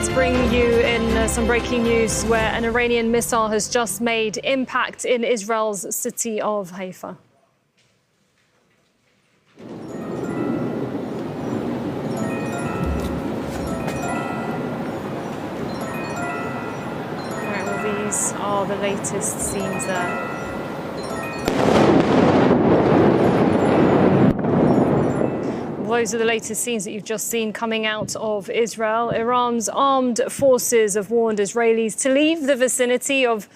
Let's bring you in some breaking news where an Iranian missile has just made impact in Israel's city of Haifa. Right, well, these are the latest scenes there. Those are the latest scenes that you've just seen coming out of Israel. Iran's armed forces have warned Israelis to leave the vicinity of,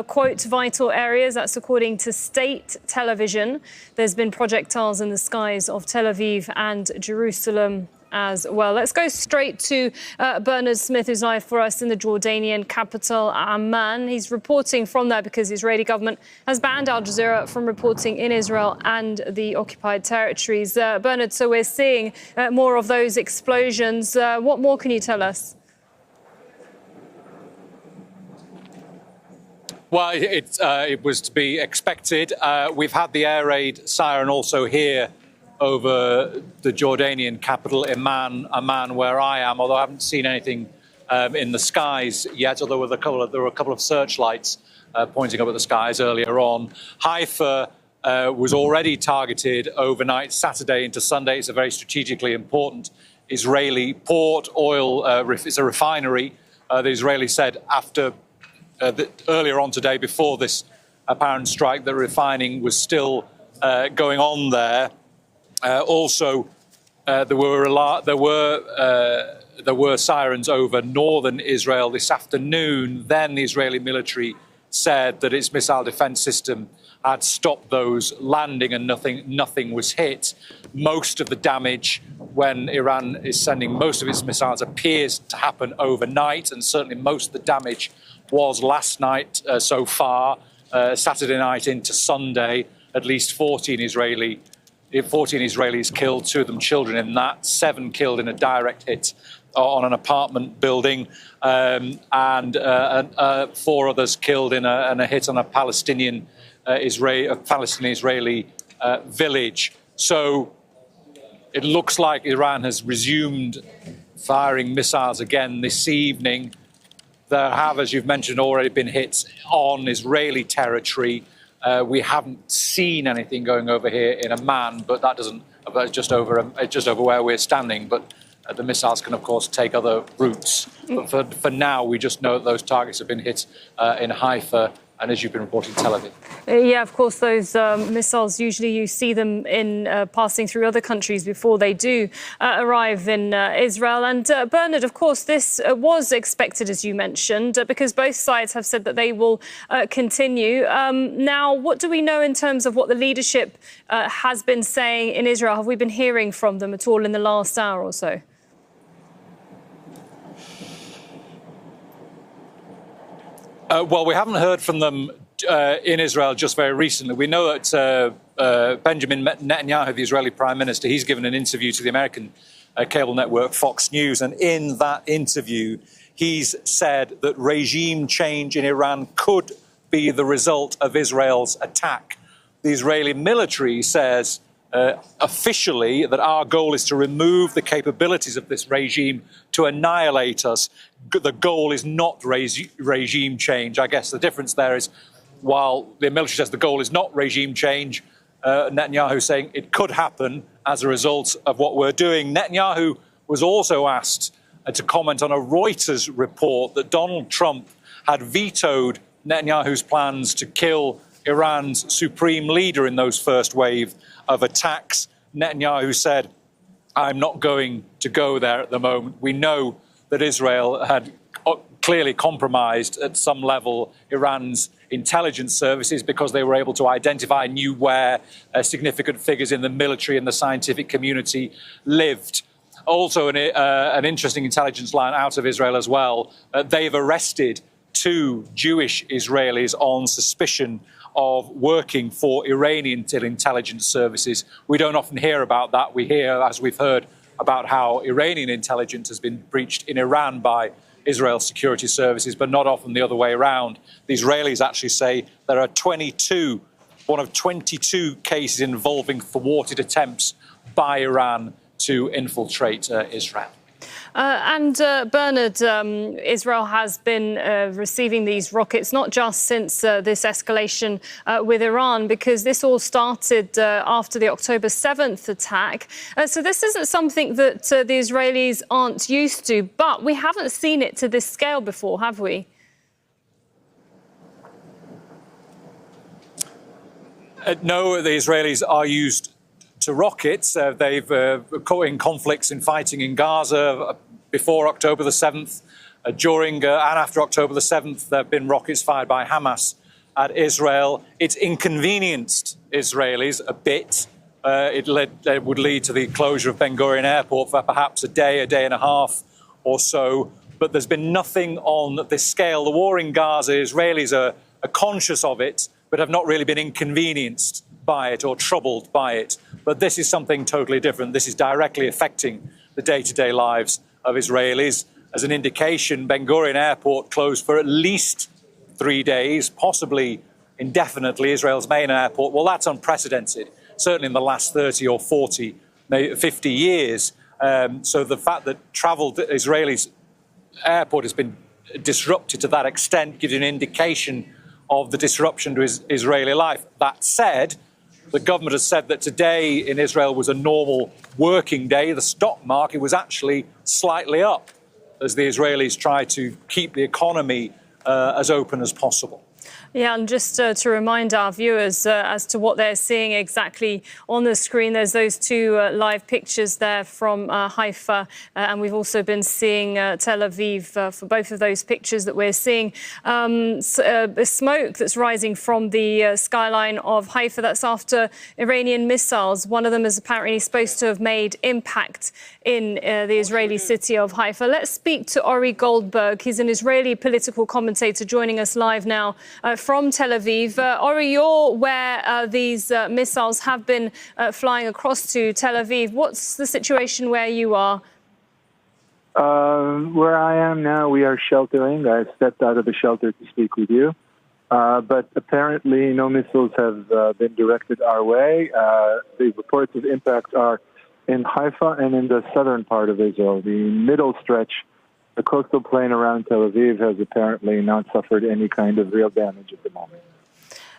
quote, vital areas. That's according to state television. There's been projectiles in the skies of Tel Aviv and Jerusalem as well. Let's go straight to Bernard Smith, who's live for us in the Jordanian capital, Amman. He's reporting from there because the Israeli government has banned Al Jazeera from reporting in Israel and the occupied territories. Bernard, so we're seeing more of those explosions. What more can you tell us? Well, it was to be expected. We've had the air raid siren also here over the Jordanian capital, Amman, where I am, although I haven't seen anything in the skies yet, although there were a couple of searchlights pointing up at the skies earlier on. Haifa was already targeted overnight, Saturday into Sunday. It's a very strategically important Israeli port, oil, it's a refinery. The Israelis said earlier on today, before this apparent strike, that refining was still going on there. Also, there were sirens over northern Israel this afternoon. Then the Israeli military said that its missile defense system had stopped those landing and nothing was hit. Most of the damage, when Iran is sending most of its missiles, appears to happen overnight, and certainly most of the damage was last night so far, Saturday night into Sunday. At least 14 Israelis killed, 2 of them children in that, 7 killed in a direct hit on an apartment building, and 4 others killed in a hit on a Palestinian Israeli village. So it looks like Iran has resumed firing missiles again this evening. There have, as you've mentioned, already been hits on Israeli territory. We haven't seen anything going over here in Amman, but that's just over where we're standing. But the missiles can, of course, take other routes. But for now, we just know that those targets have been hit in Haifa and, as you've been reporting, Tel Aviv. Yeah, of course, those missiles, usually you see them in passing through other countries before they do arrive in Israel. And Bernard, of course, this was expected, as you mentioned, because both sides have said that they will continue. Now, what do we know in terms of what the leadership has been saying in Israel? Have we been hearing from them at all in the last hour or so? Well, we haven't heard from them in Israel just very recently. We know that Benjamin Netanyahu, the Israeli Prime Minister, he's given an interview to the American cable network Fox News. And in that interview, he's said that regime change in Iran could be the result of Israel's attack. The Israeli military says officially that our goal is to remove the capabilities of this regime to annihilate us. The goal is not regime change. I guess the difference there is, while the military says the goal is not regime change, Netanyahu saying it could happen as a result of what we're doing. Netanyahu was also asked to comment on a Reuters report that Donald Trump had vetoed Netanyahu's plans to kill Iran's supreme leader in those first wave of attacks. Netanyahu said, "I'm not going to go there at the moment." We know that Israel had clearly compromised at some level Iran's intelligence services because they were able to identify and knew where significant figures in the military and the scientific community lived. Also, an interesting intelligence line out of Israel as well. They've arrested 2 Jewish Israelis on suspicion of working for Iranian intelligence services. We don't often hear about that. We hear, as we've heard, about how Iranian intelligence has been breached in Iran by Israel's security services, but not often the other way around. The Israelis actually say there are one of 22 cases involving thwarted attempts by Iran to infiltrate Israel. Bernard, Israel has been receiving these rockets, not just since this escalation with Iran, because this all started after the October 7th attack. So this isn't something that the Israelis aren't used to, but we haven't seen it to this scale before, have we? No, the Israelis are used to rockets. They've caught in conflicts and fighting in Gaza before October the 7th. During and after October the 7th, there have been rockets fired by Hamas at Israel. It's inconvenienced Israelis a bit. It would lead to the closure of Ben Gurion Airport for perhaps a day and a half or so. But there's been nothing on this scale. The war in Gaza, Israelis are conscious of it, but have not really been inconvenienced by it or troubled by it. But this is something totally different. This is directly affecting the day-to-day lives of Israelis. As an indication, Ben Gurion Airport closed for at least 3 days, possibly indefinitely, Israel's main airport. Well, that's unprecedented, certainly in the last 30 or 40, maybe 50 years. So the fact that travel to Israelis' airport has been disrupted to that extent gives you an indication of the disruption to Israeli life. That said, the government has said that today in Israel was a normal working day. The stock market was actually slightly up as the Israelis try to keep the economy as open as possible. Yeah, and just to remind our viewers as to what they're seeing exactly on the screen, there's those two live pictures there from Haifa, and we've also been seeing Tel Aviv for both of those pictures that we're seeing. Smoke that's rising from the skyline of Haifa, that's after Iranian missiles. One of them is apparently supposed to have made impact in the Israeli city of Haifa. Let's speak to Ori Goldberg. He's an Israeli political commentator joining us live now from Tel Aviv. Ori, you're where these missiles have been flying across to Tel Aviv. What's the situation where you are? Where I am now, we are sheltering. I stepped out of the shelter to speak with you. But apparently no missiles have been directed our way. The reports of impact are in Haifa and in the southern part of Israel. The middle stretch, the coastal plain around Tel Aviv, has apparently not suffered any kind of real damage at the moment.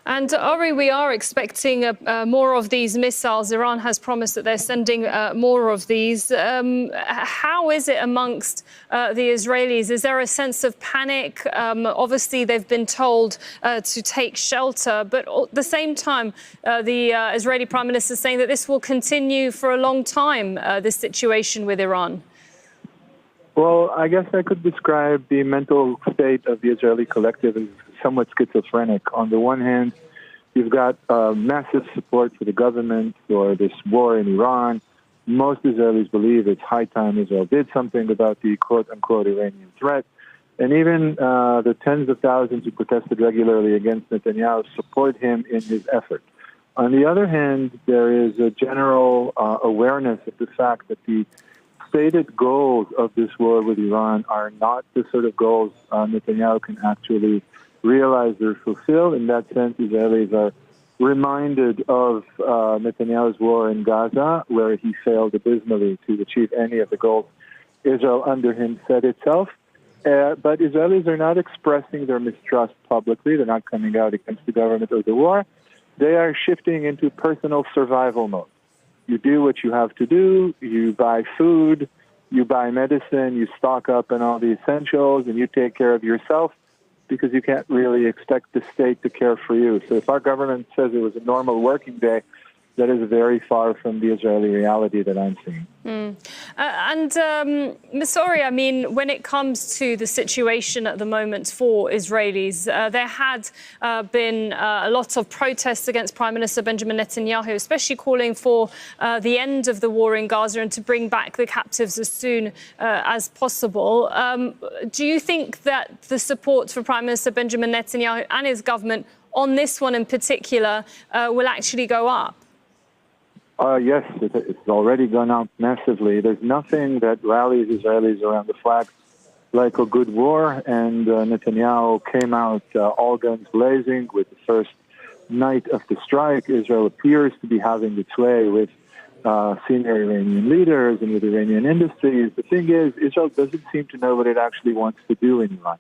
And Ori, we are expecting more of these missiles. Iran has promised that they're sending more of these. How is it amongst the Israelis? Is there a sense of panic? Obviously, they've been told to take shelter, but at the same time, the Israeli Prime Minister is saying that this will continue for a long time, this situation with Iran. Well, I guess I could describe the mental state of the Israeli collective as somewhat schizophrenic. On the one hand, you've got massive support for the government for this war in Iran. Most Israelis believe it's high time Israel did something about the quote-unquote Iranian threat. And even the tens of thousands who protested regularly against Netanyahu support him in his effort. On the other hand, there is a general awareness of the fact that the stated goals of this war with Iran are not the sort of goals Netanyahu can actually realize or fulfill. In that sense, Israelis are reminded of Netanyahu's war in Gaza, where he failed abysmally to achieve any of the goals Israel under him set itself. But Israelis are not expressing their mistrust publicly. They're not coming out against the government or the war. They are shifting into personal survival mode. You do what you have to do, you buy food, you buy medicine, you stock up on all the essentials, and you take care of yourself because you can't really expect the state to care for you. So if our government says it was a normal working day, that is very far from the Israeli reality that I'm seeing. Ms. Ori, I mean, when it comes to the situation at the moment for Israelis, there had been a lot of protests against Prime Minister Benjamin Netanyahu, especially calling for the end of the war in Gaza and to bring back the captives as soon as possible. Do you think that the support for Prime Minister Benjamin Netanyahu and his government on this one in particular will actually go up? Yes, it's already gone up massively. There's nothing that rallies Israelis around the flag like a good war, and Netanyahu came out all guns blazing with the first night of the strike. Israel appears to be having its way with senior Iranian leaders and with Iranian industries. The thing is, Israel doesn't seem to know what it actually wants to do in Iran.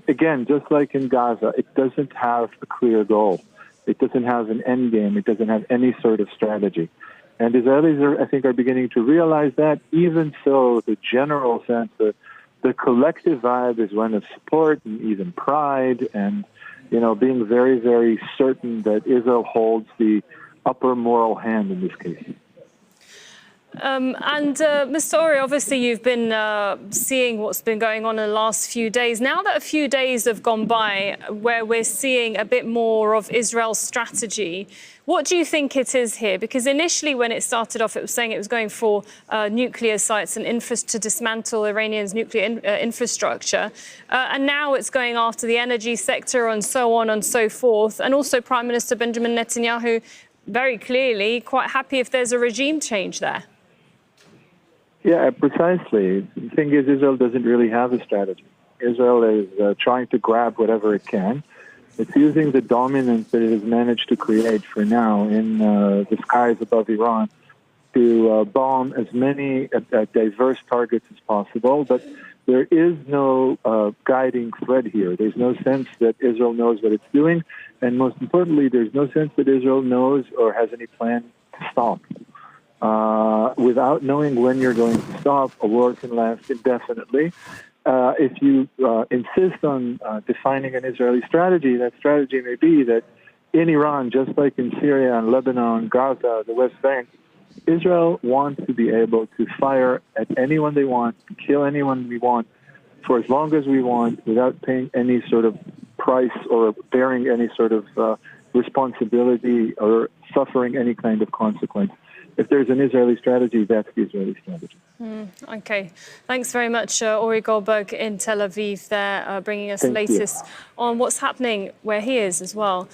Again, just like in Gaza, it doesn't have a clear goal. It doesn't have an end game. It doesn't have any sort of strategy. And Israelis, I think, are beginning to realize that. Even so, the general sense, the collective vibe is one of support and even pride and, being very, very certain that Israel holds the upper moral hand in this case. Mr. Ori, obviously you've been seeing what's been going on in the last few days. Now that a few days have gone by where we're seeing a bit more of Israel's strategy, what do you think it is here? Because initially when it started off, it was saying it was going for nuclear sites and to dismantle Iranian's nuclear infrastructure. And now it's going after the energy sector and so on and so forth. And also Prime Minister Benjamin Netanyahu very clearly quite happy if there's a regime change there. Yeah, precisely. The thing is, Israel doesn't really have a strategy. Israel is trying to grab whatever it can. It's using the dominance that it has managed to create for now in the skies above Iran to bomb as many diverse targets as possible. But there is no guiding thread here. There's no sense that Israel knows what it's doing. And most importantly, there's no sense that Israel knows or has any plan to stop. Without knowing when you're going to stop, a war can last indefinitely. If you insist on defining an Israeli strategy, that strategy may be that in Iran, just like in Syria and Lebanon, Gaza, the West Bank, Israel wants to be able to fire at anyone they want, kill anyone we want, for as long as we want, without paying any sort of price or bearing any sort of responsibility or suffering any kind of consequence. If there's an Israeli strategy, that's the Israeli strategy. Okay. Thanks very much, Ori Goldberg in Tel Aviv there, bringing us the latest on what's happening where he is as well.